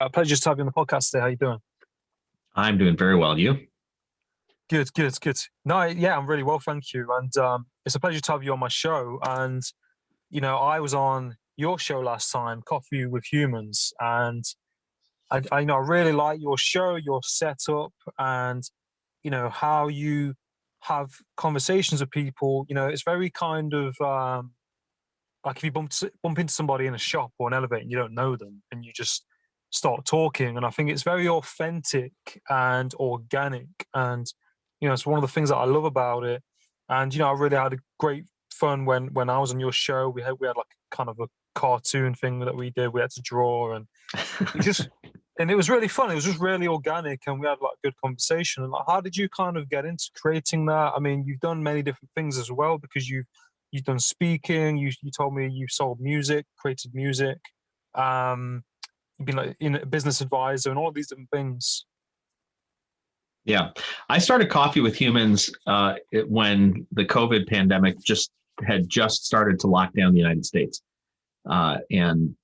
A pleasure to have you on the podcast today. How you doing? I'm doing very well. You? Good, good, good. No, yeah, I'm really well, thank you. And it's a pleasure to have you on my show. And I was on your show last time, Coffee with Humans, and I really like your show, your setup, and how you have conversations with people. It's very kind of like if you bump into somebody in a shop or an elevator and you don't know them, and you just start talking. And I think it's very authentic and organic, and it's one of the things that I love about it. And I really had a great fun when I was on your show. We had like kind of a cartoon thing that we did. We had to draw, and it just and it was really fun. It was just really organic, and we had like good conversation. And like, how did you kind of get into creating that? I mean, you've done many different things as well, because you've done speaking. You told me you sold music, created music. Um, you've been like in a business advisor and all these different things. Yeah. I started Coffee with Humans when the COVID pandemic had just started to lock down the United States. And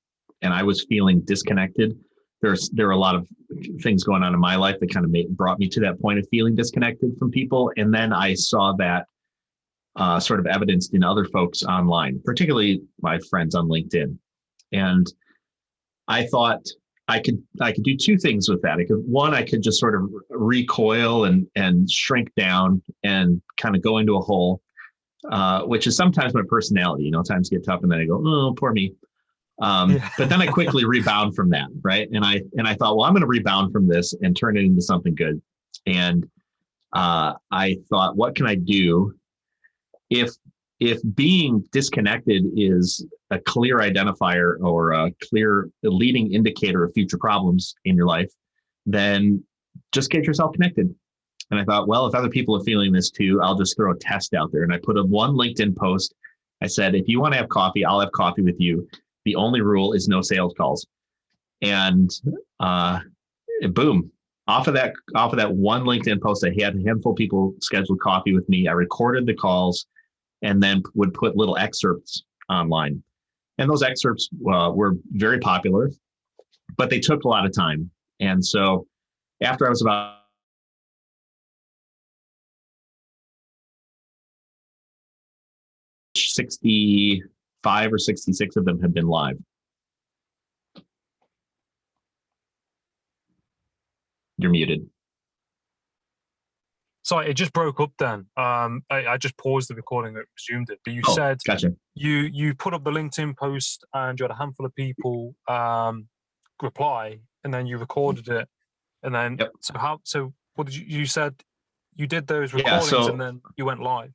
I was feeling disconnected. There were a lot of things going on in my life that kind of brought me to that point of feeling disconnected from people. And then I saw that sort of evidenced in other folks online, particularly my friends on LinkedIn. And I thought I could do two things with that. I could just sort of recoil and shrink down and kind of go into a hole, which is sometimes my personality. Times get tough, and then I go, oh, poor me. But then I quickly rebound from that, right? And I thought, well, I'm going to rebound from this and turn it into something good. And I thought, what can I do if being disconnected is a clear identifier or a clear leading indicator of future problems in your life, then just get yourself connected. And I thought, well, if other people are feeling this too, I'll just throw a test out there. And I put one LinkedIn post. I said, if you want to have coffee, I'll have coffee with you. The only rule is no sales calls. And boom, off of that one LinkedIn post, I had a handful of people scheduled coffee with me. I recorded the calls and then would put little excerpts online. And those excerpts were very popular, but they took a lot of time. And so after I was about 65 or 66 of them had been live. You're muted. Sorry, it just broke up then. I just paused the recording and resumed it. But you said gotcha. You put up the LinkedIn post and you had a handful of people reply, and then you recorded it. And then yep. So what did you said you did those recordings and then you went live?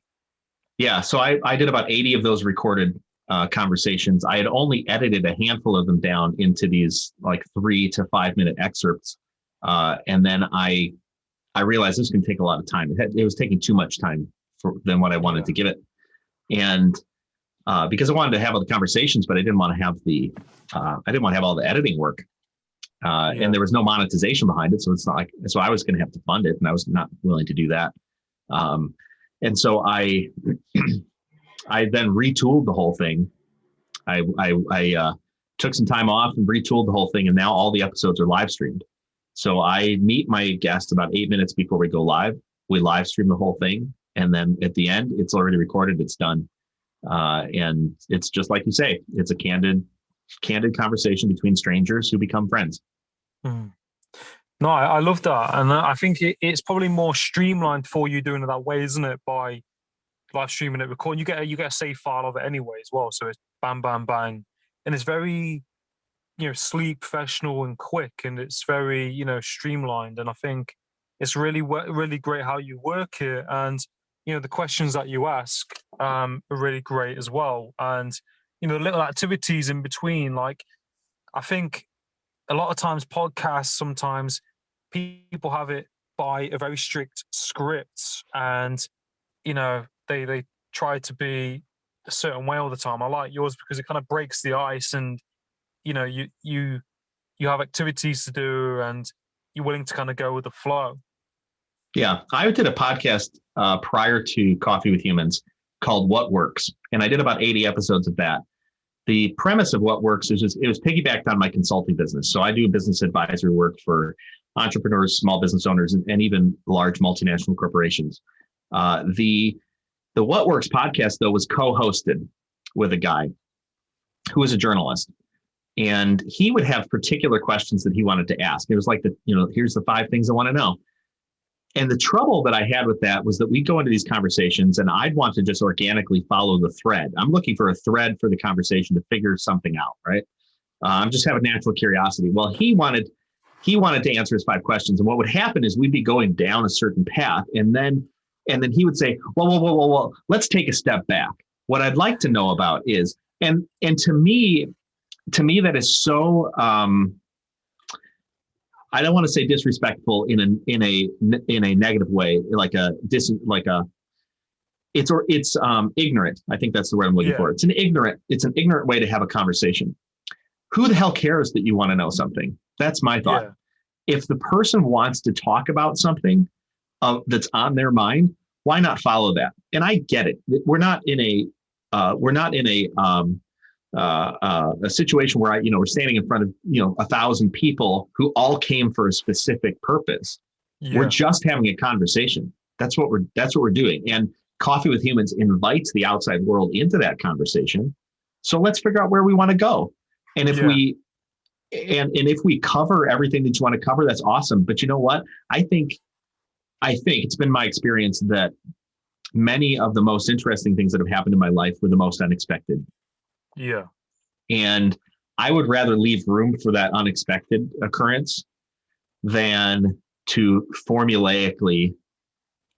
Yeah, so I did about 80 of those recorded conversations. I had only edited a handful of them down into these like 3 to 5 minute excerpts. And then I realized this can take a lot of time. It was taking too much time than what I wanted to give it. And because I wanted to have all the conversations, but I didn't want to have all the editing work. And there was no monetization behind it. So it's not so I was going to have to fund it, and I was not willing to do that. And so I then retooled the whole thing. I took some time off and retooled the whole thing. And now all the episodes are live streamed. So I meet my guest about 8 minutes before we go live. We live stream the whole thing. And then at the end, it's already recorded. It's done. And it's just like you say, it's a candid conversation between strangers who become friends. Mm. No, I love that. And I think it's probably more streamlined for you doing it that way, isn't it? By live streaming it, recording, you get a save file of it anyway as well. So it's bang, bang, bang. And it's very, sleek, professional and quick. And it's very, streamlined. And I think it's really, really great how you work it. And, the questions that you ask are really great as well. And, the little activities in between, like, I think a lot of times podcasts, sometimes people have it by a very strict script, and they try to be a certain way all the time. I like yours because it kind of breaks the ice, and you have activities to do, and you're willing to kind of go with the flow. Yeah, I did a podcast prior to Coffee with Humans called What Works, and I did about 80 episodes of that. the premise of What Works is just, it was piggybacked on my consulting business. So I do business advisory work for entrepreneurs, small business owners, and even large multinational corporations. The What Works podcast, though, was co-hosted with a guy who was a journalist. And he would have particular questions that he wanted to ask. It was like, here's the 5 things I want to know. And the trouble that I had with that was that we go into these conversations and I'd want to just organically follow the thread. I'm looking for a thread for the conversation to figure something out, right? I'm just having natural curiosity. Well, he wanted to answer his 5 questions. And what would happen is we'd be going down a certain path. And then he would say, well, let's take a step back. What I'd like to know about is, and to me, that is so, I don't want to say disrespectful in a negative way, it's ignorant. I think that's the word I'm looking for. It's an ignorant way to have a conversation. Who the hell cares that you want to know something? That's my thought. Yeah. If the person wants to talk about something that's on their mind, why not follow that? And I get it. We're not in a situation where we're standing in front of 1,000 people who all came for a specific purpose. Yeah. We're just having a conversation. That's what we're doing. And Coffee with Humans invites the outside world into that conversation. So let's figure out where we want to go. And if if we cover everything that you want to cover, that's awesome. But you know what? I think it's been my experience that many of the most interesting things that have happened in my life were the most unexpected. Yeah. And I would rather leave room for that unexpected occurrence than to formulaically,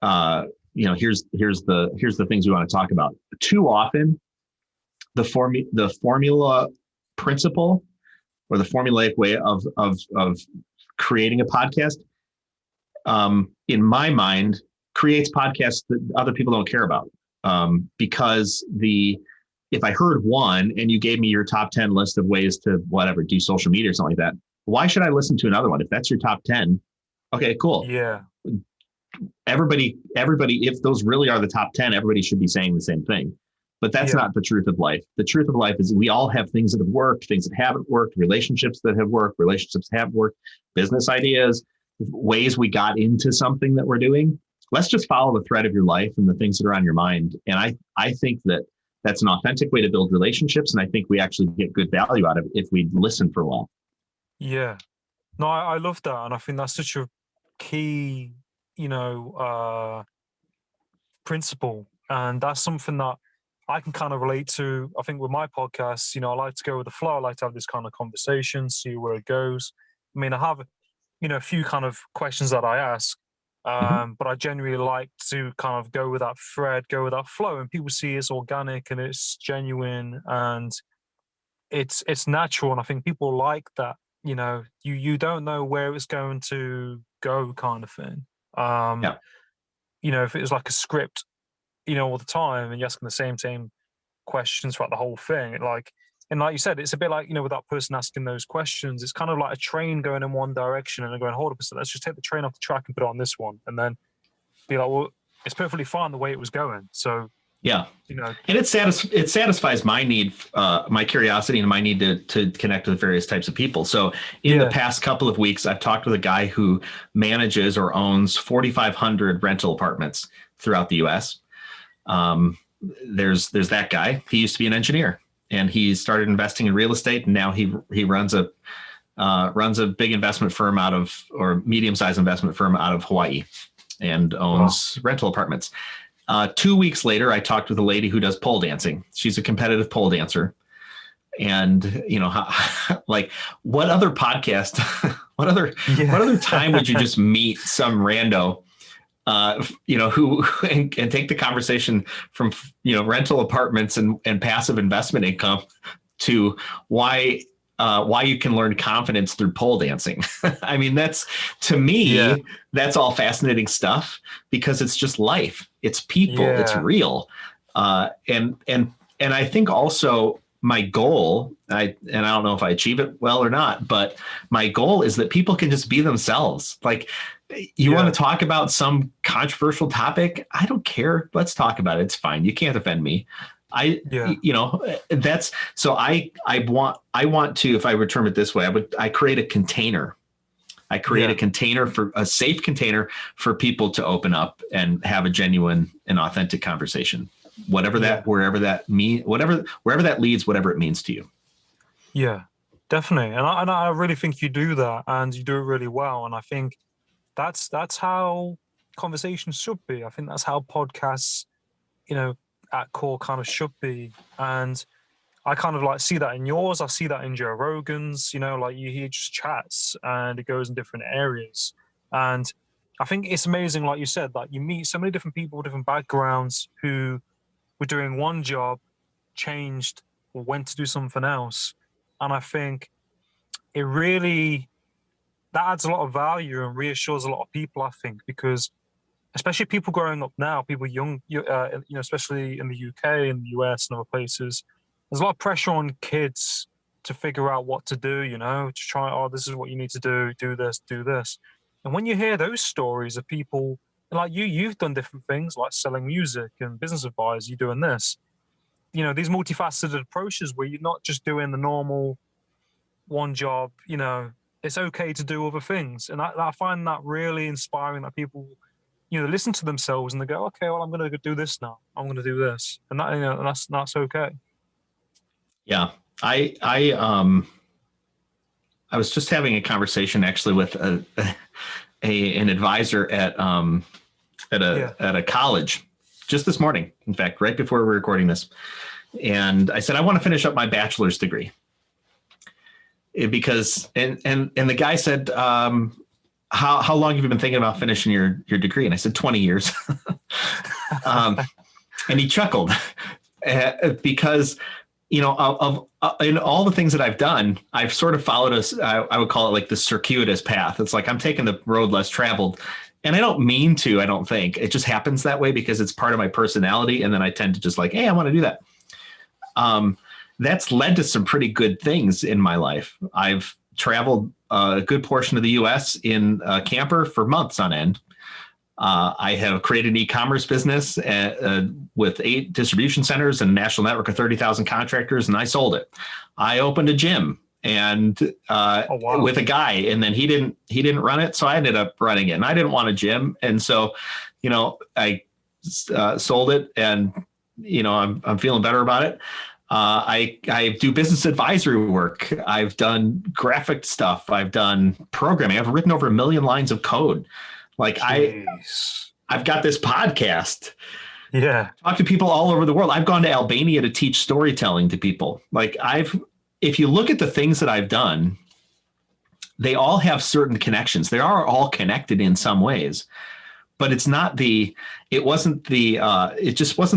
here's the things we want to talk about. Too often, the formula principle or the formulaic way of creating a podcast, in my mind, creates podcasts that other people don't care about. Because if I heard one and you gave me your top 10 list of ways to do social media or something like that, why should I listen to another one? If that's your top 10, okay, cool. Yeah. Everybody, if those really are the top 10, everybody should be saying the same thing. But that's not the truth of life. The truth of life is we all have things that have worked, things that haven't worked, relationships that have worked, relationships have worked, business ideas, ways we got into something that we're doing. Let's just follow the thread of your life and the things that are on your mind. And I think that's an authentic way to build relationships. And I think we actually get good value out of it if we listen for a while. Yeah. No, I love that. And I think that's such a key, principle. And that's something that I can kind of relate to. I think with my podcast, I like to go with the flow. I like to have this kind of conversation, see where it goes. I mean, I have, a few kind of questions that I ask. But I genuinely like to kind of go with that thread, go with that flow, and people see it's organic and it's genuine and it's natural. And I think people like that. You don't know where it's going to go, kind of thing. If it was like a script, all the time, and you're asking the same questions throughout the whole thing, and like you said, it's a bit like, with that person asking those questions, it's kind of like a train going in one direction and they're going, hold up a second, let's just take the train off the track and put it on this one. And then be like, well, it's perfectly fine the way it was going. So, yeah. And it satisfies my need, my curiosity and my need to connect with various types of people. So in the past couple of weeks, I've talked with a guy who manages or owns 4,500 rental apartments throughout the US. There's that guy. He used to be an engineer. And he started investing in real estate, and now he runs a big investment firm or medium-sized investment firm out of Hawaii, and owns rental apartments. 2 weeks later, I talked with a lady who does pole dancing. She's a competitive pole dancer, and what other podcast, what other time would you just meet some rando? Who and take the conversation from, rental apartments and passive investment income to why you can learn confidence through pole dancing. I mean, that's, to me, that's all fascinating stuff because it's just life. It's people. It's real. And I think also my goal, I don't know if I achieve it well or not, but my goal is that people can just be themselves. Like, you want to talk about some controversial topic? I don't care. Let's talk about it. It's fine. You can't offend me. Yeah. That's so I want to, if I would term it this way, I create a container. I create Yeah. a container, for a safe container for people to open up and have a genuine and authentic conversation, whatever Yeah. that, wherever that wherever that leads, whatever it means to you. Yeah. Definitely. And I really think you do that, and you do it really well. And I think that's how conversations should be. I think that's how podcasts, you know, at core kind of should be. And I kind of like see that in yours. I see that in Joe Rogan's, like you hear just chats and it goes in different areas. And I think it's amazing, like you said, like you meet so many different people, different backgrounds who were doing one job, changed or went to do something else. And I think it really, that adds a lot of value and reassures a lot of people, I think, because especially people growing up now, people young, especially in the UK and the US and other places, there's a lot of pressure on kids to figure out what to do, to try, oh, this is what you need to do this, do this. And when you hear those stories of people like you've done different things like selling music and business advice, you're doing this, these multifaceted approaches where you're not just doing the normal one job, it's okay to do other things. And I find that really inspiring that people, listen to themselves and they go, okay, well, I'm going to do this now. I'm going to do this. And that, that's okay. Yeah. I was just having a conversation actually with an advisor at a college just this morning. In fact, right before we were recording this. And I said, I want to finish up my bachelor's degree. Because and the guy said, how long have you been thinking about finishing your degree? And I said 20 years. And he chuckled because in all the things that I've done, I've sort of followed I would call it like the circuitous path. It's like I'm taking the road less traveled, and I don't mean to. I don't think it just happens that way because it's part of my personality, and then I tend to just like, hey, I want to do that. That's led to some pretty good things in my life. I've traveled a good portion of the U.S. in a camper for months on end. I have created an e-commerce business with 8 distribution centers and a national network of 30,000 contractors, and I sold it. I opened a gym and with a guy, and then he didn't run it, so I ended up running it. And I didn't want a gym, and so I sold it, and I'm feeling better about it. I do business advisory work. I've done graphic stuff. I've done programming. I've written over 1 million lines of code. Like I've got this podcast. Yeah. Talk to people all over the world. I've gone to Albania to teach storytelling to people. Like if you look at the things that I've done, they all have certain connections. They are all connected in some ways, but it just wasn't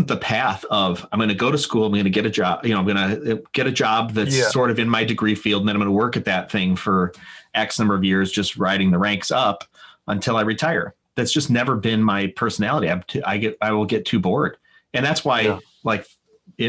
the path of, I'm going to go to school, I'm going to get a job, I'm going to get a job that's sort of in my degree field, and then I'm going to work at that thing for X number of years, just riding the ranks up until I retire. That's just never been my personality. I will get too bored. And that's why,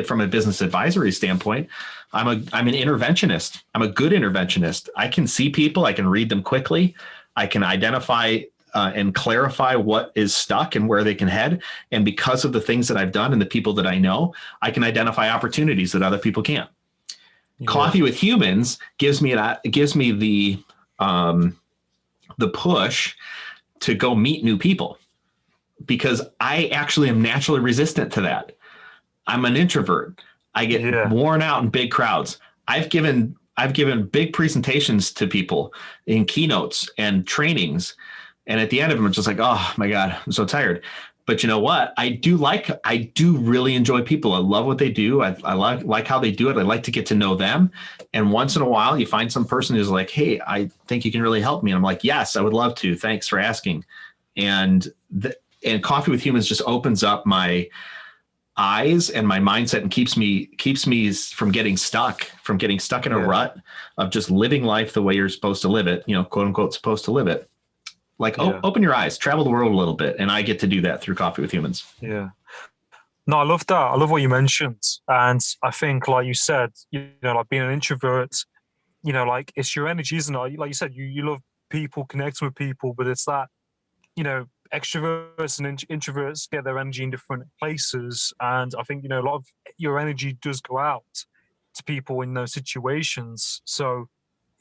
from a business advisory standpoint, I'm an interventionist. I'm a good interventionist. I can see people, I can read them quickly. I can identify and clarify what is stuck and where they can head. And because of the things that I've done and the people that I know, I can identify opportunities that other people can't. Yeah. Coffee with Humans gives me the push to go meet new people, because I actually am naturally resistant to that. I'm an introvert. I get worn out in big crowds. I've given big presentations to people in keynotes and trainings, and at the end of them, it's just like, oh my God, I'm so tired. But you know what? I do really enjoy people. I love what they do. I like how they do it. I like to get to know them. And once in a while, you find some person who's like, hey, I think you can really help me. And I'm like, yes, I would love to. Thanks for asking. And Coffee with Humans just opens up my eyes and my mindset and keeps me from getting stuck in a rut of just living life the way you're supposed to live it, quote unquote, supposed to live it. Like, open your eyes, travel the world a little bit. And I get to do that through Coffee with Humans. Yeah. No, I love that. I love what you mentioned. And I think, like you said, like being an introvert, like it's your energy, isn't it? Like you said, you love people, connecting with people, but it's that, extroverts and introverts get their energy in different places, and I think, a lot of your energy does go out to people in those situations. So,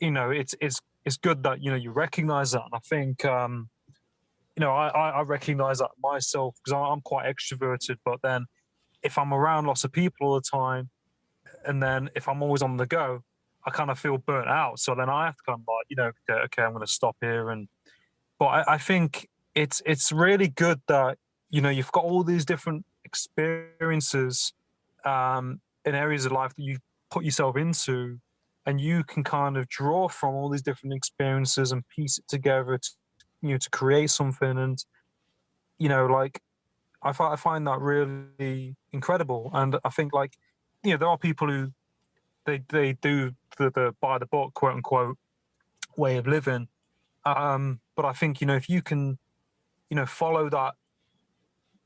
it's good that you recognize that, and I think I recognize that myself because I'm quite extroverted, but then if I'm around lots of people all the time, and then if I'm always on the go, I kind of feel burnt out. So then I have to kind of like, okay, I'm going to stop here. But I think it's really good that you've got all these different experiences in areas of life that you put yourself into, and you can kind of draw from all these different experiences and piece it together to create something. And like I find that really incredible. And I think, like, there are people who they do the by the book, quote unquote, way of living. But I think, if you can, follow that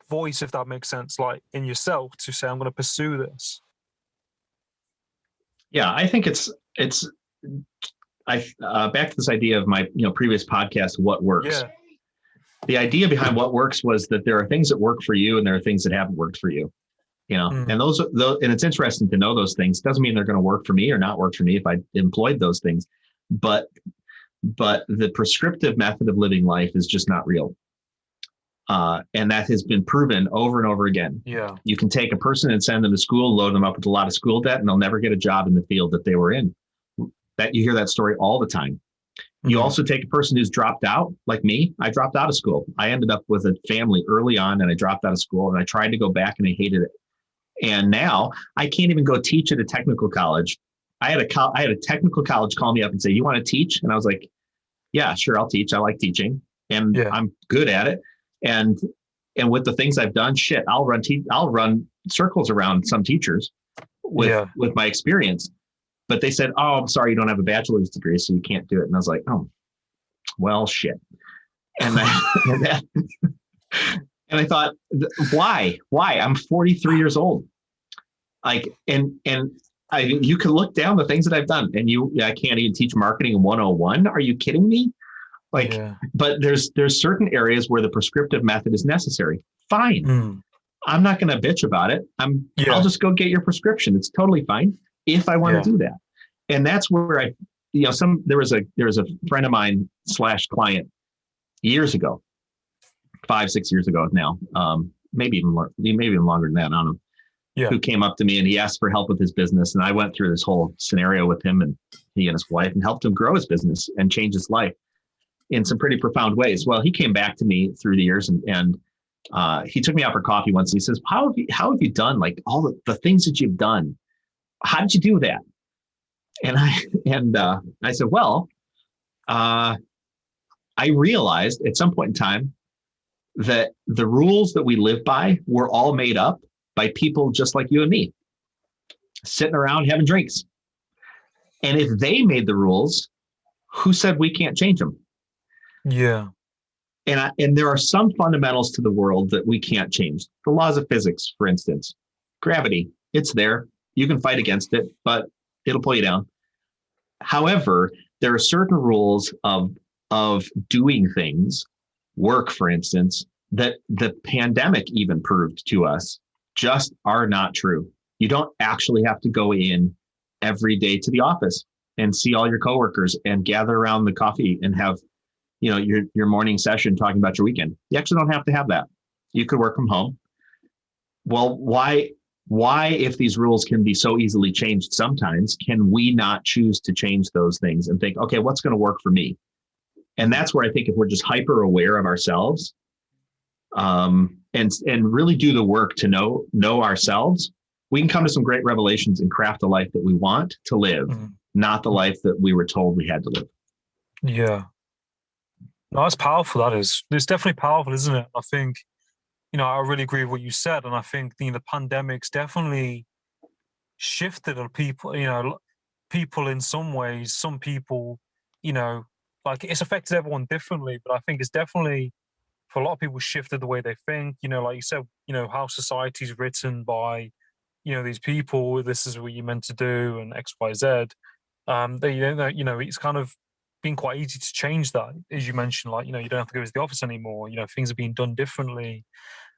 voice, if that makes sense, like in yourself, to say, I'm going to pursue this. Yeah, I think it's back to this idea of my previous podcast, what works. Yeah. The idea behind what works was that there are things that work for you and there are things that haven't worked for you. And those, and it's interesting to know those things. Doesn't mean they're going to work for me or not work for me if I employed those things, but the prescriptive method of living life is just not real. And that has been proven over and over again. Yeah. You can take a person and send them to school, load them up with a lot of school debt, and they'll never get a job in the field that they were in. That you hear that story all the time. You also take a person who's dropped out, like me. I dropped out of school. I ended up with a family early on, and I dropped out of school, and I tried to go back, and I hated it. And now I can't even go teach at a technical college. I had a technical college call me up and say, "You want to teach?" And I was like, "Yeah, sure, I'll teach. I like teaching, and I'm good at it." And with the things I've done, shit, I'll run circles around some teachers with my experience. But they said, "Oh, I'm sorry, you don't have a bachelor's degree, so you can't do it." And I was like, "Oh, well, shit." And and I thought, why? I'm 43 years old. Like, you can look down the things that I've done, and I can't even teach marketing 101. Are you kidding me? Like, but there's certain areas where the prescriptive method is necessary. Fine. I'm not going to bitch about it. I'll just go get your prescription. It's totally fine if I want to do that. And that's where there was a friend of mine / client years ago, 5-6 years ago now, maybe even longer than that. I don't know. Yeah. Who came up to me and he asked for help with his business. And I went through this whole scenario with him and he and his wife and helped him grow his business and change his life in some pretty profound ways. Well, he came back to me through the years and he took me out for coffee once. He says, how have you done, like, all the things that you've done? How did you do that? And I said, well, I realized at some point in time that the rules that we live by were all made up by people just like you and me, sitting around having drinks. And if they made the rules, who said we can't change them? Yeah. And there are some fundamentals to the world that we can't change. The laws of physics, for instance, gravity, it's there. You can fight against it, but it'll pull you down. However, there are certain rules of doing things, work, for instance, that the pandemic even proved to us just are not true. You don't actually have to go in every day to the office and see all your coworkers and gather around the coffee and have, your morning session talking about your weekend. You actually don't have to have that. You could work from home. Well, why, if these rules can be so easily changed sometimes, can we not choose to change those things and think, okay, what's going to work for me? And that's where I think if we're just hyper aware of ourselves, and really do the work to know ourselves, we can come to some great revelations and craft a life that we want to live, not the life that we were told we had to live. Yeah. No, that's powerful. That is. It's definitely powerful, isn't it? I think, I really agree with what you said. And I think, the pandemic's definitely shifted on people, people in some ways. Some people, like, it's affected everyone differently, but I think it's definitely, for a lot of people, shifted the way they think. Like you said, how society's written by, these people. This is what you're meant to do, and X, Y, Z. They, it's kind of been quite easy to change that, as you mentioned. Like, you know, you don't have to go to the office anymore. You know, things are being done differently.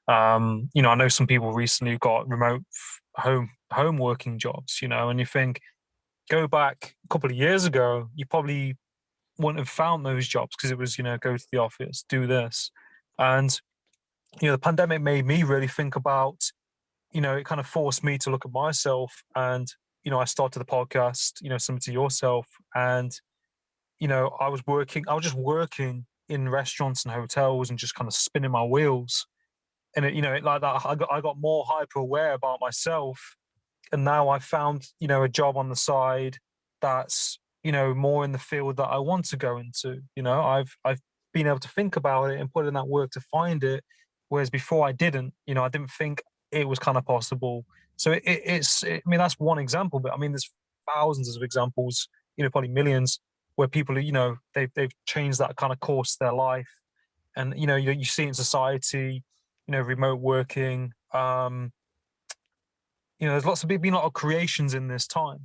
You know, I know some people recently got remote home working jobs. You know, and you think, go back a couple of years ago, you probably wouldn't have found those jobs because it was, you know, go to the office, do this. And, you know, the pandemic made me really think about, you know, it kind of forced me to look at myself. And, you know, I started the podcast, you know, similar to yourself. And, you know, I was just working in restaurants and hotels and just kind of spinning my wheels. And it, you know, like that, I got more hyper aware about myself. And now I found, you know, a job on the side that's, you know, more in the field that I want to go into. You know, I've been able to think about it and put in that work to find it, whereas before I didn't. You know, I didn't think it was kind of possible. So I mean, that's one example, but I mean, there's thousands of examples. You know, probably millions where people, you know, they've changed that kind of course of their life, and you know, you see in society, you know, remote working. You know, there's lots of been a lot of creations in this time.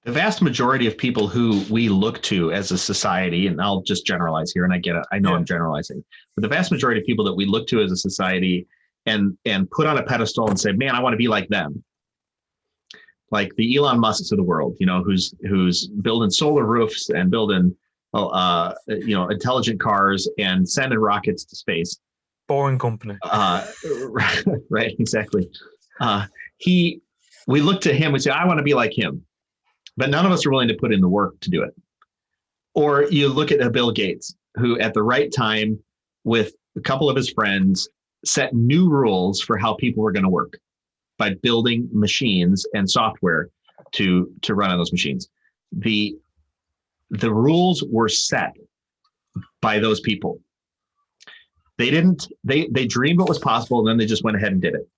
The vast majority of people who we look to as a society, and I'll just generalize here, and I get it, I know I'm generalizing, but the vast majority of people that we look to as a society and put on a pedestal and say, man, I want to be like them. Like the Elon Musks of the world, you know, who's building solar roofs and building, you know, intelligent cars and sending rockets to space. Boring company. Right, exactly. We look to him and say, I want to be like him. But none of us are willing to put in the work to do it. Or you look at Bill Gates, who at the right time, with a couple of his friends, set new rules for how people were going to work by building machines and software to run on those machines. The rules were set by those people. They dreamed what was possible, and then they just went ahead and did it.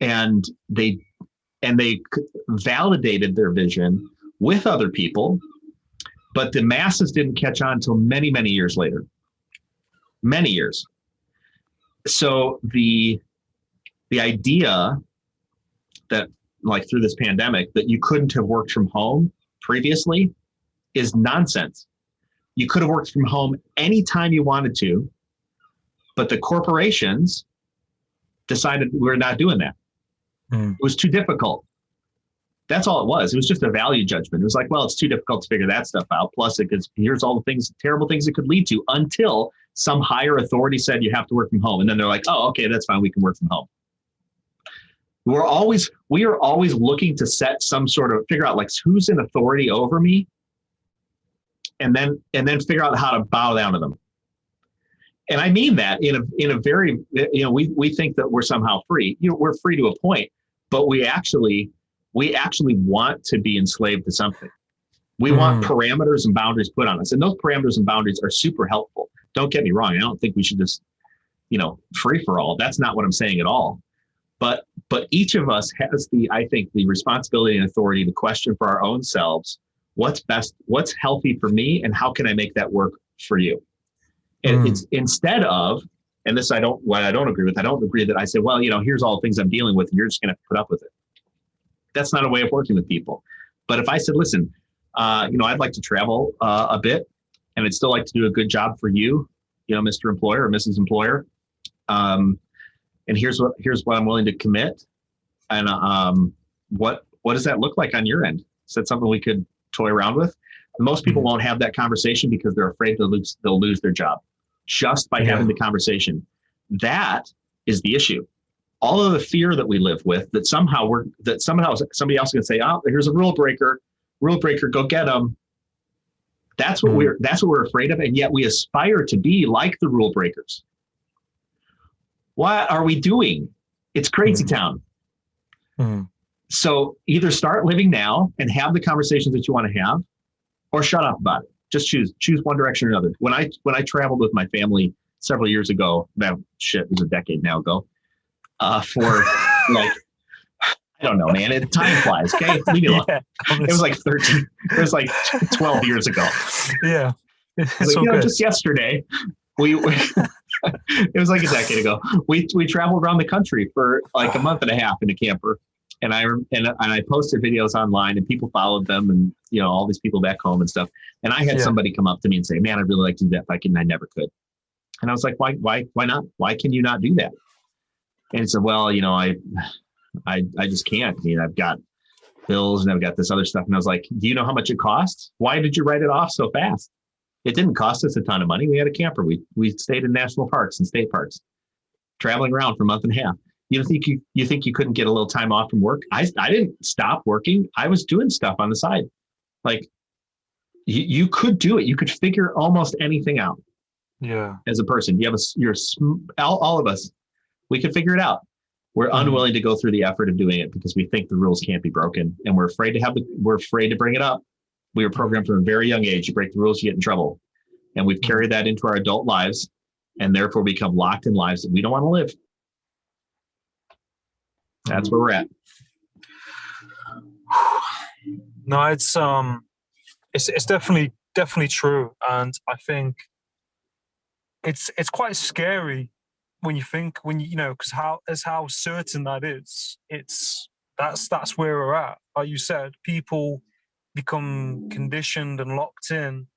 And they validated their vision with other people, but the masses didn't catch on until many, many years later. Many years. So the idea that, like, through this pandemic, that you couldn't have worked from home previously is nonsense. You could have worked from home anytime you wanted to, but the corporations decided we're not doing that. It was too difficult. That's all it was. It was just a value judgment. It was like, well, it's too difficult to figure that stuff out. Plus, here's all the things, terrible things it could lead to, until some higher authority said you have to work from home. And then they're like, oh, okay, that's fine. We can work from home. We are always looking to set some sort of, figure out, like, who's in authority over me, and then figure out how to bow down to them. And I mean that in a very, you know, we think that we're somehow free. You know, we're free to a point, but we actually want to be enslaved to something. We want parameters and boundaries put on us. And those parameters and boundaries are super helpful. Don't get me wrong. I don't think we should just, you know, free for all. That's not what I'm saying at all. But each of us has I think the responsibility and authority to question for our own selves, what's best, what's healthy for me, and how can I make that work for you? And it's instead of, and this I don't agree with. I don't agree that I say, well, you know, here's all the things I'm dealing with, and you're just going to put up with it. That's not a way of working with people. But if I said, listen, you know, I'd like to travel a bit, and I'd still like to do a good job for you, you know, Mr. Employer or Mrs. Employer. And here's what I'm willing to commit. And what does that look like on your end? Is that something we could toy around with? Most people won't have that conversation because they're afraid they'll lose their job just by having the conversation. That is the issue. All of the fear that we live with, that somehow somebody else can say, oh, here's a rule breaker, go get them. That's what we're afraid of. And yet we aspire to be like the rule breakers. What are we doing? It's crazy town. So either start living now and have the conversations that you want to have, or shut up about it. Just choose one direction or another. When I traveled with my family several years ago, it was a decade now ago, for like, I don't know, man, time flies. Okay. Leave me alone. It was like 13, it was like 12 years ago. Yeah. It's like, just yesterday it was like a decade ago. We traveled around the country for like a month and a half in a camper. I posted videos online, and people followed them, and all these people back home and stuff. And I had somebody come up to me and say, "Man, I'd really like to do that if I can. I never could." And I was like, "Why not? Why can you not do that?" And he said, "Well, I just can't. I've got bills and I've got this other stuff." And I was like, "Do you know how much it costs? Why did you write it off so fast?" It didn't cost us a ton of money. We had a camper. We stayed in national parks and state parks, traveling around for a month and a half. You think you couldn't get a little time off from work? I didn't stop working. I was doing stuff on the side. Like you could do it. You could figure almost anything out. Yeah. As a person, all of us, we could figure it out. We're unwilling to go through the effort of doing it because we think the rules can't be broken, and we're afraid to bring it up. We were programmed from a very young age. You break the rules, you get in trouble. And we've carried that into our adult lives, and therefore become locked in lives that we don't want to live. That's where we're at. No, it's definitely true. And I think it's quite scary when you because how certain that is. That's where we're at. Like you said, people become conditioned and locked in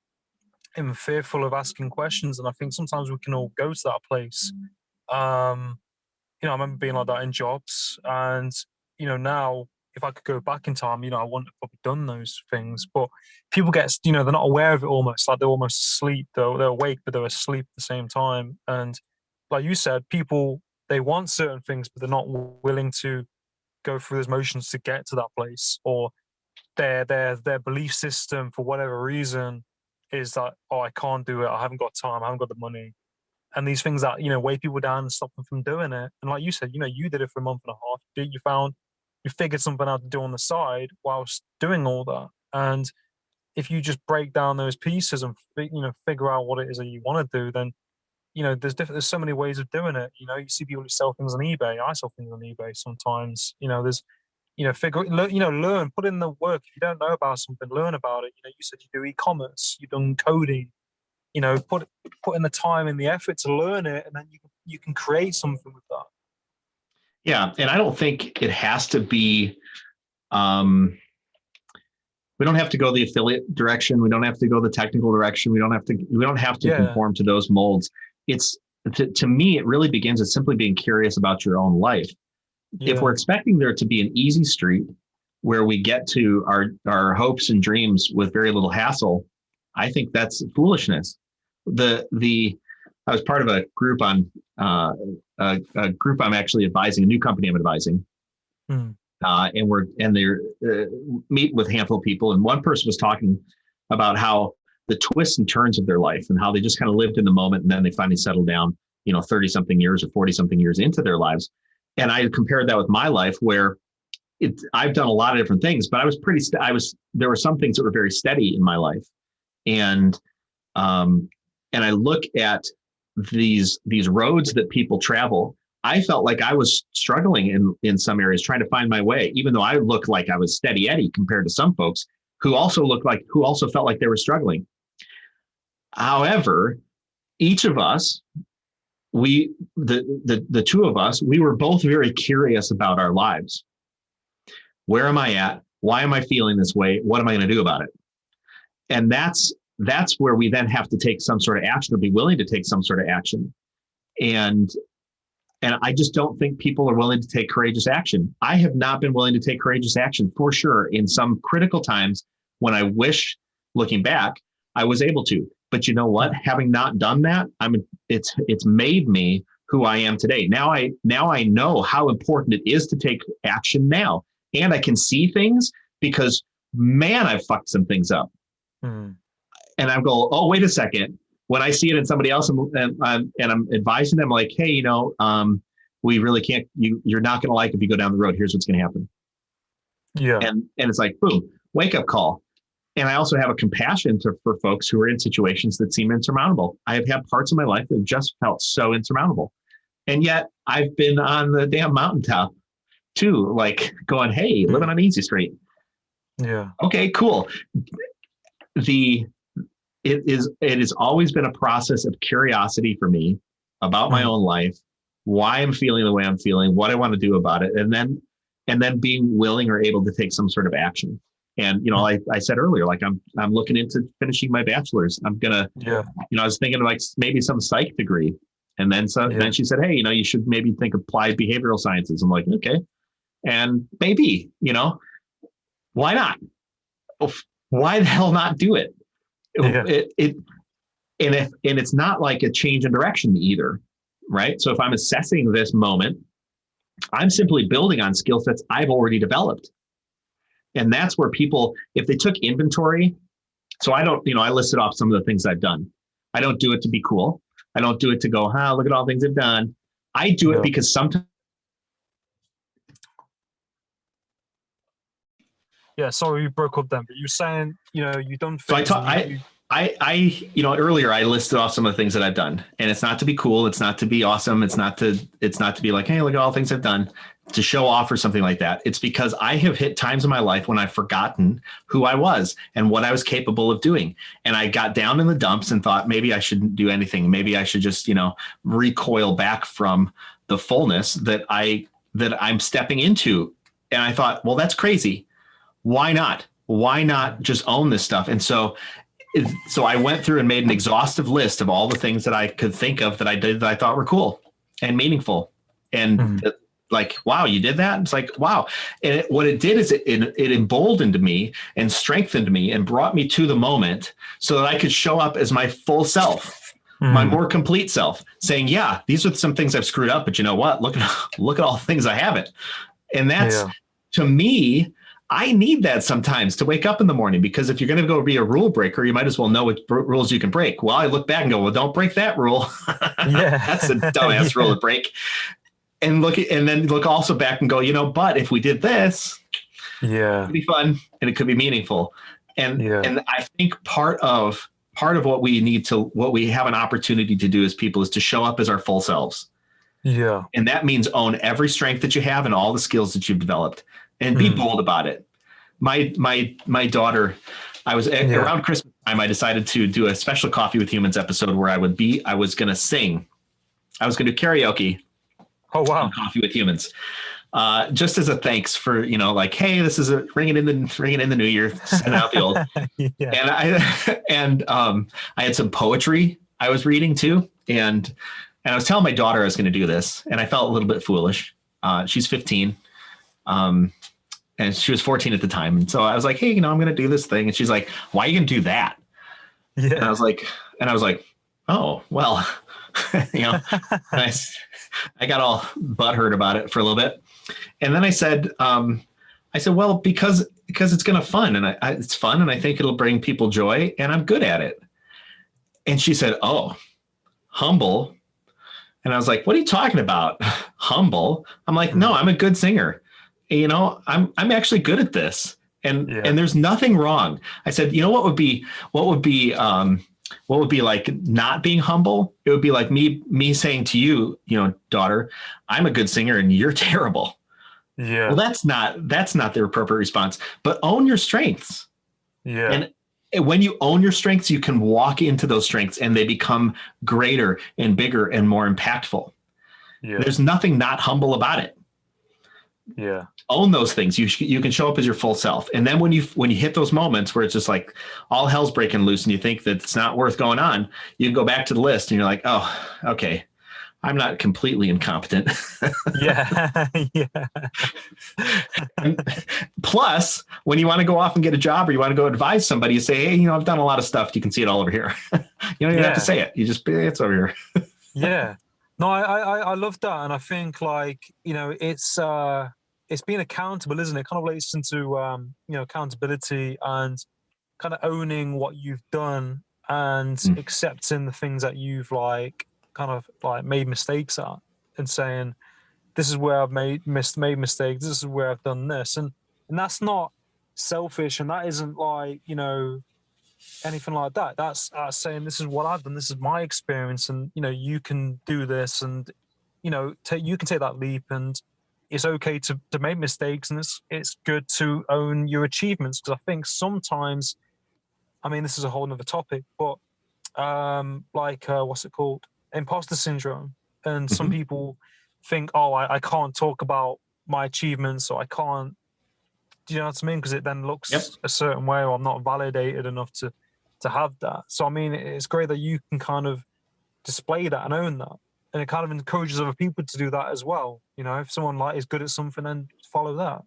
and fearful of asking questions. And I think sometimes we can all go to that place. I remember being like that in jobs, and now if I could go back in time, I wouldn't have probably done those things. But people get, they're not aware of it, almost like they're almost asleep. They're awake, but they're asleep at the same time. And like you said, people, they want certain things, but they're not willing to go through those motions to get to that place, or their belief system for whatever reason is that, oh, I can't do it, I haven't got time, I haven't got the money, and these things that weigh people down and stop them from doing it. And like you said, you did it for a month and a half. You figured something out to do on the side whilst doing all that. And if you just break down those pieces and figure out what it is that you want to do, then there's so many ways of doing it. You see people who sell things on eBay. I sell things on eBay sometimes. There's learn, put in the work. If you don't know about something, learn about it. You said you do e-commerce, you've done coding. Put in the time and the effort to learn it, and then you can create something with that. Yeah, and I don't think it has to be. We don't have to go the affiliate direction. We don't have to go the technical direction. We don't have to conform to those molds. It's to me, it really begins with simply being curious about your own life. Yeah. If we're expecting there to be an easy street where we get to our hopes and dreams with very little hassle, I think that's foolishness. I was part of a group on a group I'm actually advising, a new company I'm advising. And they're meet with a handful of people, and one person was talking about how the twists and turns of their life and how they just kind of lived in the moment, and then they finally settled down 30 something years or 40 something years into their lives. And I compared that with my life, where I've done a lot of different things, but there were some things that were very steady in my life. And I look at these roads that people travel. I felt like I was struggling in some areas, trying to find my way, even though I looked like I was steady Eddie compared to some folks who also felt like they were struggling. However, each of us, the two of us, we were both very curious about our lives. Where am I at? Why am I feeling this way? What am I going to do about it? And that's where we then have to take some sort of action, or be willing to take some sort of action. And I just don't think people are willing to take courageous action. I have not been willing to take courageous action, for sure, in some critical times when I wish, looking back, I was able to. But you know what? Having not done that, it's made me who I am today. Now I know how important it is to take action now. And I can see things because, man, I've fucked some things up. And I go, oh, wait a second. When I see it in somebody else and I'm advising them, like, hey, we really can't, you're not going to like if you go down the road. Here's what's going to happen. Yeah. And it's like, boom, wake up call. And I also have a compassion for folks who are in situations that seem insurmountable. I have had parts of my life that just felt so insurmountable. And yet I've been on the damn mountaintop too, like going, hey, living on easy street. Yeah. Okay, cool. It has always been a process of curiosity for me about my own life, why I'm feeling the way I'm feeling, what I want to do about it. And then and then being willing or able to take some sort of action. And, I said earlier, like I'm looking into finishing my bachelor's. I'm going to, Yeah. I was thinking like maybe some psych degree. And then then she said, hey, you should maybe think applied behavioral sciences. I'm like, okay. And maybe, why not? Why the hell not do it? Yeah. And it's not like a change in direction either, right? So if I'm assessing this moment, I'm simply building on skill sets I've already developed. And that's where people, if they took inventory, so I don't, I listed off some of the things I've done. I don't do it to be cool. I don't do it to go, look at all the things I've done. I do it because sometimes. Yeah, sorry you broke up then, but you were saying, you've done things. So earlier I listed off some of the things that I've done, and it's not to be cool. It's not to be awesome. It's not to be like, hey, look at all the things I've done to show off or something like that. It's because I have hit times in my life when I've forgotten who I was and what I was capable of doing. And I got down in the dumps and thought maybe I shouldn't do anything. Maybe I should just, recoil back from the fullness that I'm stepping into. And I thought, well, that's crazy. Why not? Why not just own this stuff? And so I went through and made an exhaustive list of all the things that I could think of that I did that I thought were cool and meaningful. And like, wow, you did that? It's like, wow. And what it did is it emboldened me and strengthened me and brought me to the moment so that I could show up as my full self, my more complete self, saying, yeah, these are some things I've screwed up, but you know what? Look at all the things I haven't. And that's, to me, I need that sometimes to wake up in the morning, because if you're going to go be a rule breaker, you might as well know what rules you can break. Well, I look back and go, well, don't break that rule. That's a dumbass rule to break. And then look also back and go, but if we did this, it could be fun and it could be meaningful. And I think part of what we have an opportunity to do as people is to show up as our full selves. Yeah. And that means own every strength that you have and all the skills that you've developed. And be bold about it. My daughter, I was around Christmas time, I decided to do a special Coffee with Humans episode where I was going to sing. I was going to do karaoke. Oh, wow. On Coffee with Humans. Just as a thanks for, like, hey, this is ringing in the new year, send out the old. And I had some poetry I was reading too. And I was telling my daughter I was going to do this, and I felt a little bit foolish. She's 15. And she was 14 at the time. And so I was like, hey, I'm going to do this thing. And she's like, why are you going to do that? Yeah. And I was like, oh, well, I got all butthurt about it for a little bit. And then I said, well, because it's going to fun and it's fun. And I think it'll bring people joy and I'm good at it. And she said, oh, humble. And I was like, what are you talking about? Humble? I'm like, no, I'm a good singer. I'm actually good at this, and there's nothing wrong. I said, what would be like not being humble? It would be like me saying to you, daughter, I'm a good singer and you're terrible. Yeah. Well, that's not the appropriate response, but own your strengths. Yeah. And when you own your strengths, you can walk into those strengths and they become greater and bigger and more impactful. Yeah. There's nothing not humble about it. Yeah. Own those things. You can show up as your full self. And then when you hit those moments where it's just like all hell's breaking loose and you think that it's not worth going on, you can go back to the list and you're like, oh, okay, I'm not completely incompetent. Yeah. Plus, when you want to go off and get a job or you want to go advise somebody, you say, hey, I've done a lot of stuff. You can see it all over here. You don't even have to say it. You just, it's over here. Yeah. No, I love that. And I think it's being accountable, isn't it? Kind of relates into, accountability and kind of owning what you've done and accepting the things that you've made mistakes at and saying, this is where I've made mistakes. This is where I've done this. And that's not selfish. And that isn't anything like that. That's saying, this is what I've done. This is my experience. And, you can do this and, you can take that leap, and it's okay to make mistakes. And it's good to own your achievements. Because I think sometimes, this is a whole nother topic, but what's it called? Imposter syndrome. And some people think, oh, I can't talk about my achievements, or I can't. Do you know what I mean? Because it then Yep. looks a certain way, or I'm not validated enough to have that. So I mean, it's great that you can kind of display that and own that, and it kind of encourages other people to do that as well. You know, if someone like is good at something, then follow that.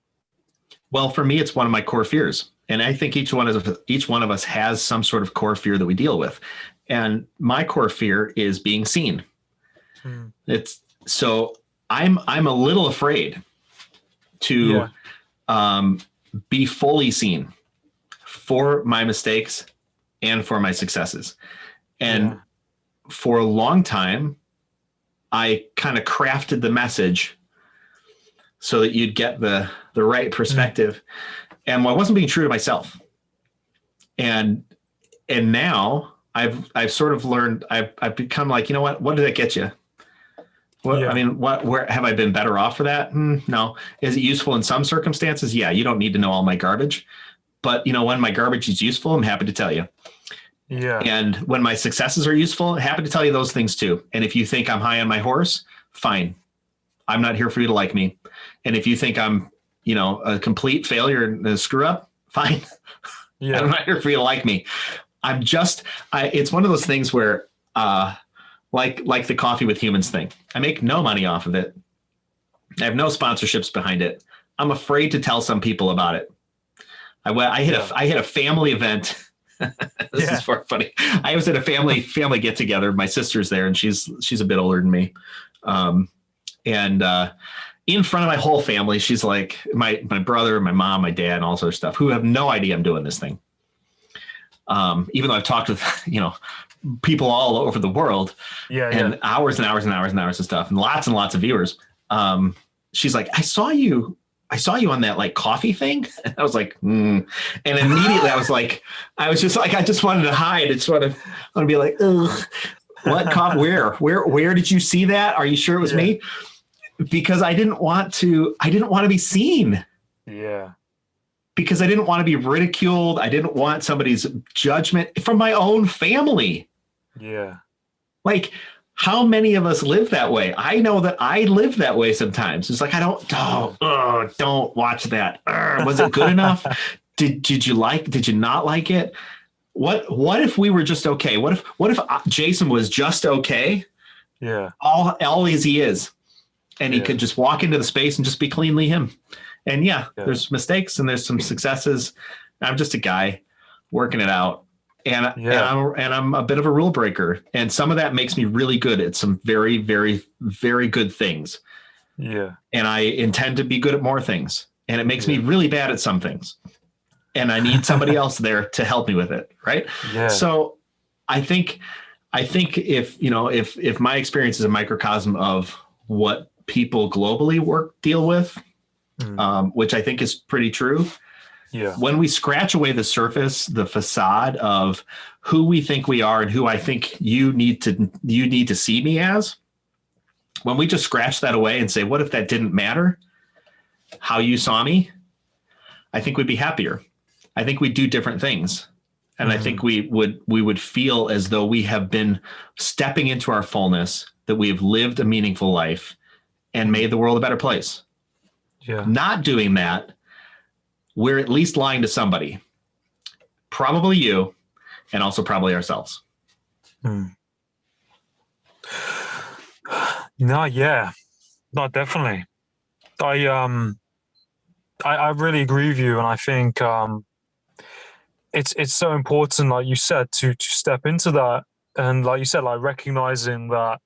Well, for me, it's one of my core fears, and I think each one of us has some sort of core fear that we deal with. And my core fear is being seen. Hmm. It's so I'm a little afraid to be fully seen for my mistakes and for my successes. And for a long time, I kind of crafted the message so that you'd get the right perspective. And I wasn't being true to myself. And now I've sort of learned, I've become like, you know what did that get you? I mean, where have I been better off for that? No. Is it useful in some circumstances? Yeah. You don't need to know all my garbage, but when my garbage is useful, I'm happy to tell you. Yeah. And when my successes are useful, I'm happy to tell you those things too. And if you think I'm high on my horse, fine. I'm not here for you to like me. And if you think I'm, a complete failure and a screw up, fine. Yeah. I'm not here for you to like me. It's one of those things where, like the Coffee with Humans thing, I make no money off of it. I have no sponsorships behind it. I'm afraid to tell some people about it. I hit a family event. This is funny. I was at a family get together. My sister's there, and she's a bit older than me. And in front of my whole family, she's like my brother, my mom, my dad, and all sorts of stuff, who have no idea I'm doing this thing. Even though I've talked with people all over the world, and hours and hours and hours and hours of stuff, and lots of viewers. She's like, I saw you on that like coffee thing. And I was like, And immediately I was just like, I just wanted to hide. I just want to be like, ugh, what coffee? Where did you see that? Are you sure it was me? Because I didn't want to be seen. Yeah. Because I didn't want to be ridiculed. I didn't want somebody's judgment from my own family. Yeah. Like, how many of us live that way? I know that I live that way sometimes. It's like, don't watch that. Was it good enough? Did you not like it? What if we were just okay? What if Jason was just okay? Yeah. All as he is. And he could just walk into the space and just be cleanly him. And there's mistakes and there's some successes. I'm just a guy working it out. And I'm a bit of a rule breaker. And some of that makes me really good at some very, very, very good things. Yeah. And I intend to be good at more things. And it makes me really bad at some things. And I need somebody else there to help me with it. Right. Yeah. So I think if my experience is a microcosm of what people globally deal with, which I think is pretty true. Yeah. When we scratch away the surface, the facade of who we think we are and who I think you need to see me as, when we just scratch that away and say, what if that didn't matter? How you saw me? I think we'd be happier. I think we'd do different things. And I think we would feel as though we have been stepping into our fullness, that we have lived a meaningful life and made the world a better place. Yeah. Not doing that, we're at least lying to somebody, probably you, and also probably ourselves. No, definitely. I really agree with you, and I think it's so important, like you said, to step into that, and like you said, like recognizing that,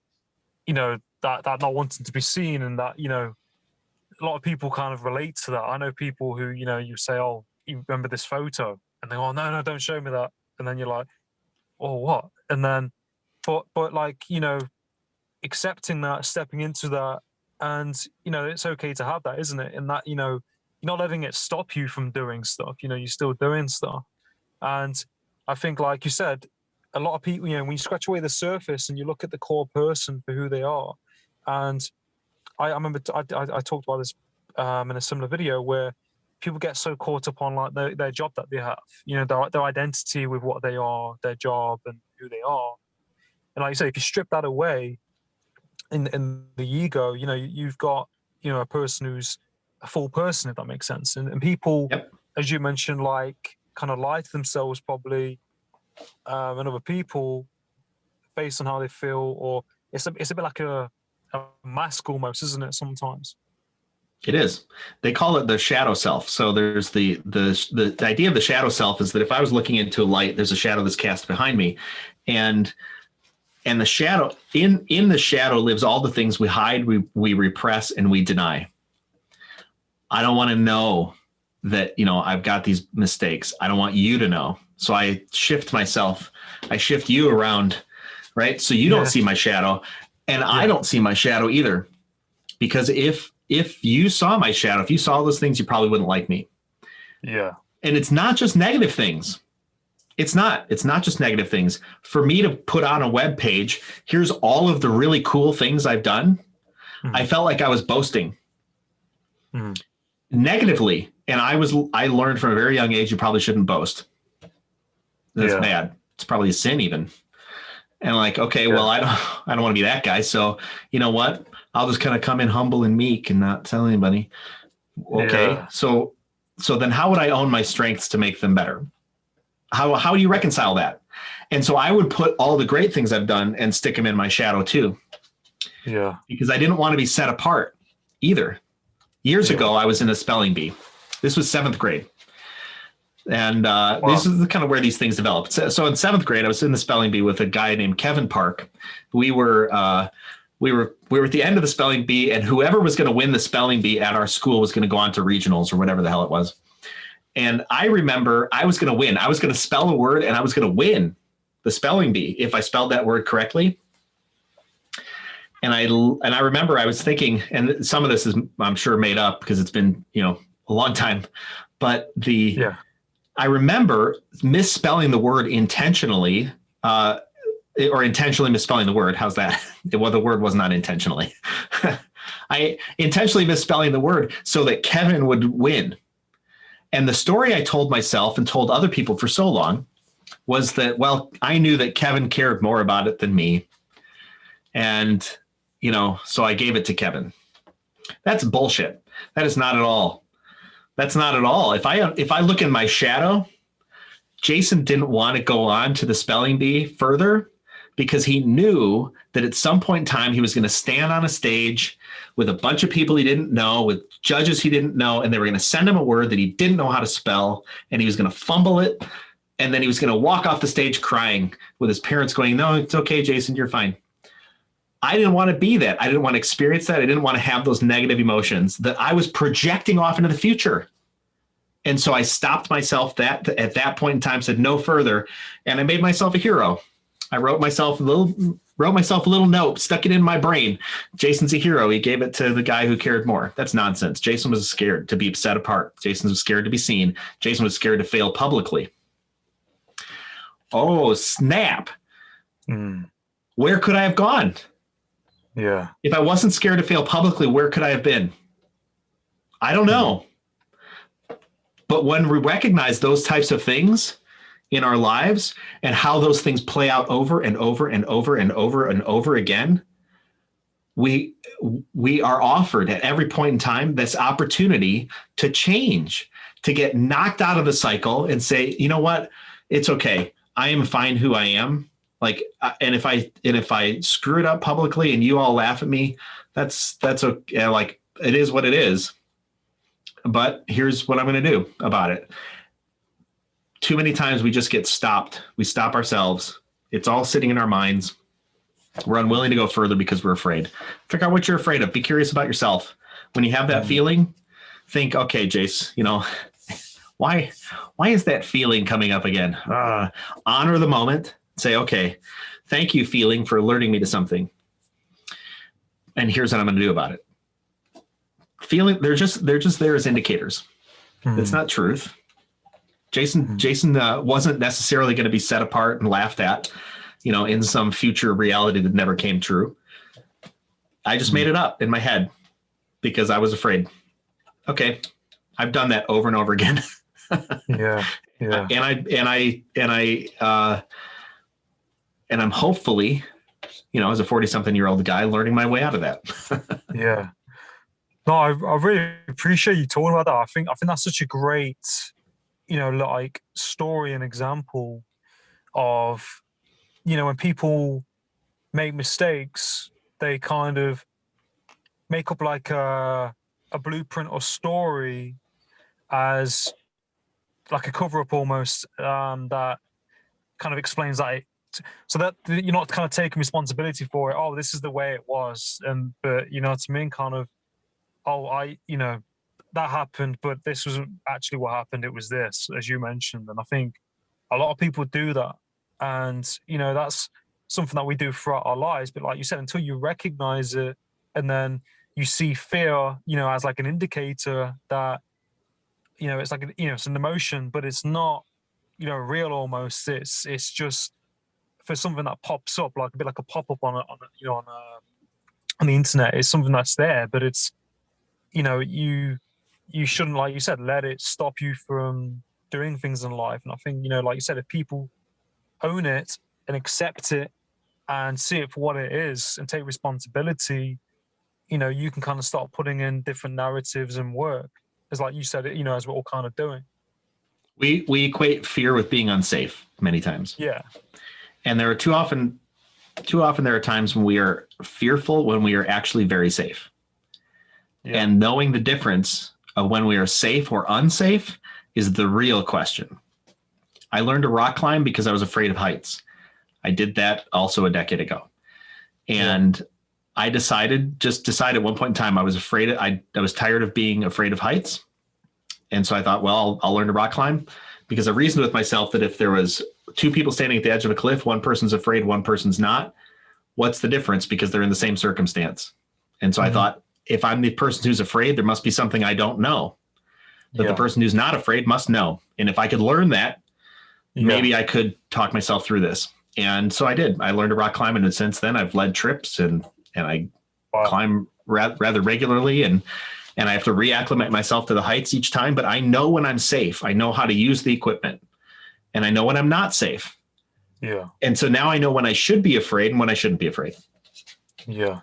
that not wanting to be seen, and that, a lot of people kind of relate to that. I know people who, you say, oh, you remember this photo? And they go, oh, no, don't show me that. And then you're like, oh, what? And then, but like, accepting that, stepping into that, and, it's okay to have that, isn't it? And that, you're not letting it stop you from doing stuff. You're still doing stuff. And I think, like you said, a lot of people, when you scratch away the surface and you look at the core person for who they are, and I remember I talked about this in a similar video where people get so caught up on like their job that they have, their identity with what they are, their job and who they are. And like you say, if you strip that away in the ego, you've got, a person who's a full person, if that makes sense. And people, Yep. as you mentioned, like kind of lie to themselves probably, and other people based on how they feel, or it's a bit like a mask almost, isn't it? Sometimes. It is. They call it the shadow self. So there's the idea of the shadow self is that if I was looking into a light, there's a shadow that's cast behind me, and the shadow in the shadow lives all the things we hide, we repress, and we deny. I don't want to know that, I've got these mistakes. I don't want you to know. So I shift myself. I shift you around, right? So you don't see my shadow, and I don't see my shadow either. Because if you saw my shadow, if you saw those things, you probably wouldn't like me. Yeah. And it's not just negative things. It's not just negative things. For me to put on a web page, here's all of the really cool things I've done. I felt like I was boasting negatively. And I learned from a very young age, you probably shouldn't boast. That's bad. It's probably a sin even. And like, okay, well, I don't want to be that guy. So you know what? I'll just kind of come in humble and meek and not tell anybody. Okay. Yeah. So then how would I own my strengths to make them better? How do you reconcile that? And so I would put all the great things I've done and stick them in my shadow too. Yeah. Because I didn't want to be set apart either. Years ago, I was in a spelling bee. This was 7th grade. And this is kind of where these things developed. So in 7th grade, I was in the spelling bee with a guy named Kevin Park. We were at the end of the spelling bee, and whoever was going to win the spelling bee at our school was going to go on to regionals or whatever the hell it was. And I remember I was going to win. I was going to spell a word, and I was going to win the spelling bee if I spelled that word correctly. And I remember I was thinking, and some of this is, I'm sure, made up because it's been, a long time, but I remember misspelling the word intentionally, or intentionally misspelling the word. How's that? Well, the word was not intentionally. I intentionally misspelling the word so that Kevin would win. And the story I told myself and told other people for so long was that, well, I knew that Kevin cared more about it than me. And, so I gave it to Kevin. That's bullshit. That is not at all. That's not at all. If I look in my shadow, Jason didn't want to go on to the spelling bee further because he knew that at some point in time he was going to stand on a stage with a bunch of people he didn't know, with judges he didn't know, and they were going to send him a word that he didn't know how to spell, and he was going to fumble it, and then he was going to walk off the stage crying with his parents going, "No, it's okay, Jason, you're fine." I didn't want to be that. I didn't want to experience that. I didn't want to have those negative emotions that I was projecting off into the future. And so I stopped myself at that point in time, said no further, and I made myself a hero. I wrote myself a little note, stuck it in my brain. Jason's a hero. He gave it to the guy who cared more. That's nonsense. Jason was scared to be set apart. Jason was scared to be seen. Jason was scared to fail publicly. Oh, snap. Where could I have gone? Yeah. If I wasn't scared to fail publicly, where could I have been? I don't know. But when we recognize those types of things in our lives and how those things play out over and over and over and over and over again, we are offered at every point in time this opportunity to change, to get knocked out of the cycle and say, you know what? It's okay. I am fine who I am. Like, and if I screw it up publicly and you all laugh at me, that's okay. Like, it is what it is. But here's what I'm going to do about it. Too many times we just get stopped. We stop ourselves. It's all sitting in our minds. We're unwilling to go further because we're afraid. Figure out what you're afraid of. Be curious about yourself. When you have that feeling, think, okay, Jace, why is that feeling coming up again? Honor the moment. Say, okay, thank you, feeling, for alerting me to something. And here's what I'm going to do about it. Feeling, they're just there as indicators. It's not truth. Jason wasn't necessarily going to be set apart and laughed at, in some future reality that never came true. I just made it up in my head because I was afraid. Okay, I've done that over and over again. Yeah. And I'm hopefully, as a 40-something-year-old guy, learning my way out of that. Yeah. No, I really appreciate you talking about that. I think that's such a great, like story and example of, when people make mistakes, they kind of make up like a blueprint or story as like a cover up almost, that kind of explains that so that you're not kind of taking responsibility for it. Oh, this is the way it was, and but you know what I mean, kind of, oh, that happened, but this wasn't actually what happened. It was this, as you mentioned. And I think a lot of people do that. And, that's something that we do throughout our lives. But like you said, until you recognize it and then you see fear, as like an indicator that, it's like, it's an emotion, but it's not, real almost. It's just for something that pops up, like a bit like a pop up on the internet. It's something that's there, but it's, you shouldn't, like you said, let it stop you from doing things in life. And I think, like you said, if people own it and accept it and see it for what it is and take responsibility, you can kind of start putting in different narratives and work, as like you said, as we're all kind of doing. We equate fear with being unsafe many times, Yeah. and there are too often there are times when we are fearful when we are actually very safe. Yeah. And knowing the difference of when we are safe or unsafe is the real question. I learned to rock climb because I was afraid of heights. I did that also a decade ago. Yeah. And I decided at one point in time, I was I was tired of being afraid of heights. And so I thought, well, I'll learn to rock climb, because I reasoned with myself that if there was two people standing at the edge of a cliff, one person's afraid, one person's not, what's the difference? Because they're in the same circumstance. And so I Mhm. thought, if I'm the person who's afraid, there must be something I don't know that the Yeah. person who's not afraid must know. And if I could learn that, Yeah. maybe I could talk myself through this. And so I did. I learned to rock climb, and since then I've led trips, and I Wow. climb rather regularly, and I have to reacclimate myself to the heights each time. But I know when I'm safe. I know how to use the equipment, and I know when I'm not safe. Yeah. And so now I know when I should be afraid and when I shouldn't be afraid. Yeah.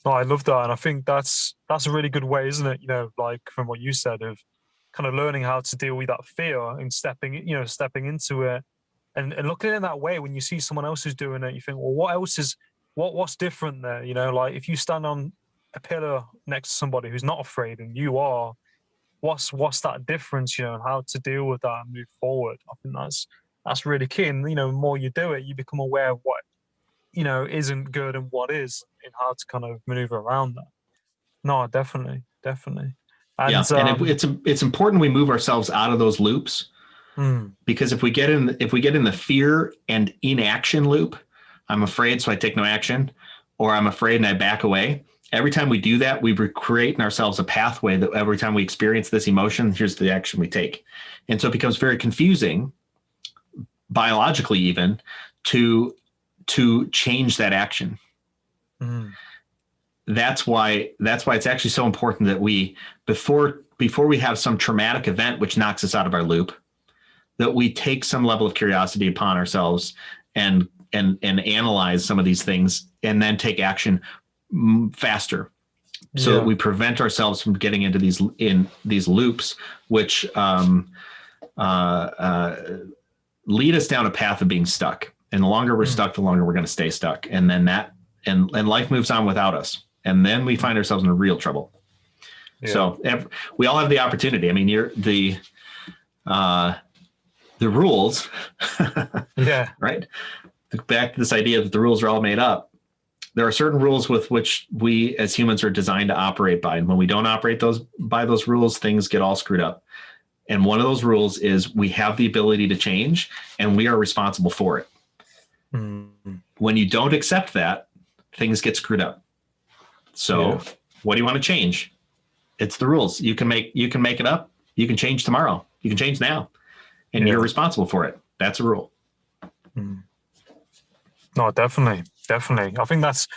No, I love that. And I think that's a really good way, isn't it? Like from what you said, of kind of learning how to deal with that fear and stepping into it, and looking at it in that way. When you see someone else who's doing it, you think, well, what's like there? Like if you stand on a pillar next to somebody who's not afraid and you are, what's that difference, and how to deal with that and move forward. I think that's really key. And the more you do it, you become aware of what, isn't good and what is, and how to kind of maneuver around that. No, definitely, definitely. Yeah, And and it's important we move ourselves out of those loops, mm, because if we get in the fear and inaction loop, I'm afraid so I take no action, or I'm afraid and I back away. Every time we do that, we create in ourselves a pathway that every time we experience this emotion, here's the action we take. And so it becomes very confusing, biologically even, to change that action. mm, That's why it's actually so important that we, before we have some traumatic event which knocks us out of our loop, that we take some level of curiosity upon ourselves, and analyze some of these things, and then take action faster, so that yeah, we prevent ourselves from getting into these loops, which uh, uh, lead us down a path of being stuck. And the longer we're mm, stuck, the longer we're going to stay stuck. And then and life moves on without us. And then we find ourselves in real trouble. yeah, So we all have the opportunity. I mean, uh, the rules, yeah, right? Back to this idea that the rules are all made up. There are certain rules with which we as humans are designed to operate by. And when we don't operate by those rules, things get all screwed up. And one of those rules is we have the ability to change, and we are responsible for it. mm, When you don't accept that, things get screwed up. yeah, So what do you want to change? It's the rules. You can make it up. You can change tomorrow. You can change now, and you're yeah. responsible for it. That's a rule. Mm. No, definitely, definitely. I think that's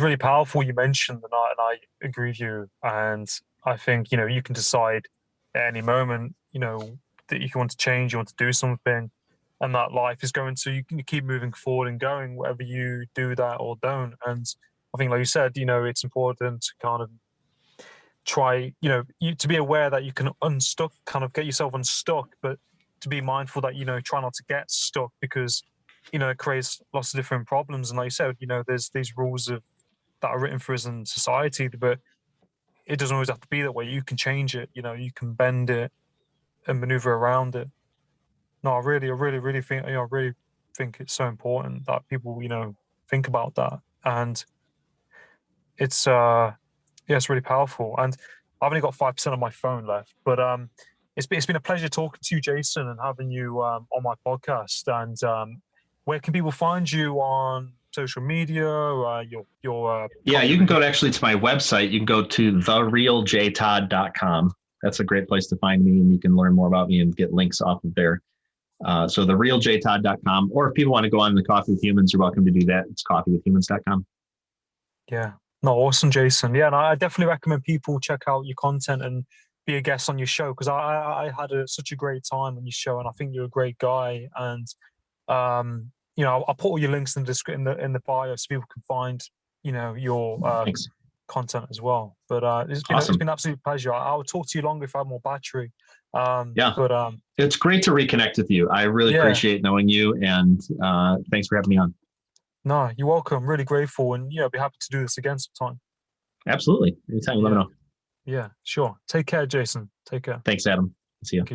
really powerful. You mentioned, and I agree with you. And I think you can decide at any moment, that you want to change, you want to do something, and that life is going to, you can keep moving forward and going, whether you do that or don't. And I think, like you said, it's important to kind of try, to be aware that you can kind of get yourself unstuck, but to be mindful that, try not to get stuck, because, it creates lots of different problems. And like you said, there's these rules that are written for us in society, but it doesn't always have to be that way. You can change it, you can bend it and maneuver around it. No, I really think, I really think it's so important that people, think about that. And it's, yeah, it's really powerful. And I've only got 5% of my phone left, but it's been a pleasure talking to you, Jason, and having you on my podcast. And where can people find you on social media? Your Yeah, coffee you can with go to my website. You can go to therealjtodd.com. That's a great place to find me, and you can learn more about me and get links off of there. So therealjtodd.com, or if people want to go on the Coffee with Humans, you're welcome to do that. It's coffeewithhumans.com. Yeah. No, awesome, Jason. Yeah, and I definitely recommend people check out your content and be a guest on your show, because I had such a great time on your show, and I think you're a great guy. And I'll put all your links in the description, in the bio, so people can find your Thanks. content as well. But it's been Awesome. an absolute pleasure. I would talk to you longer if I had more battery. Yeah, But it's great to reconnect with you. I really yeah, appreciate knowing you, and thanks for having me on. no, you're welcome. Really grateful, and be happy to do this again sometime. Absolutely. Anytime, let me Yeah, know. yeah, sure. Take care, Jason. Take care. Thanks, Adam. See you. Thank you.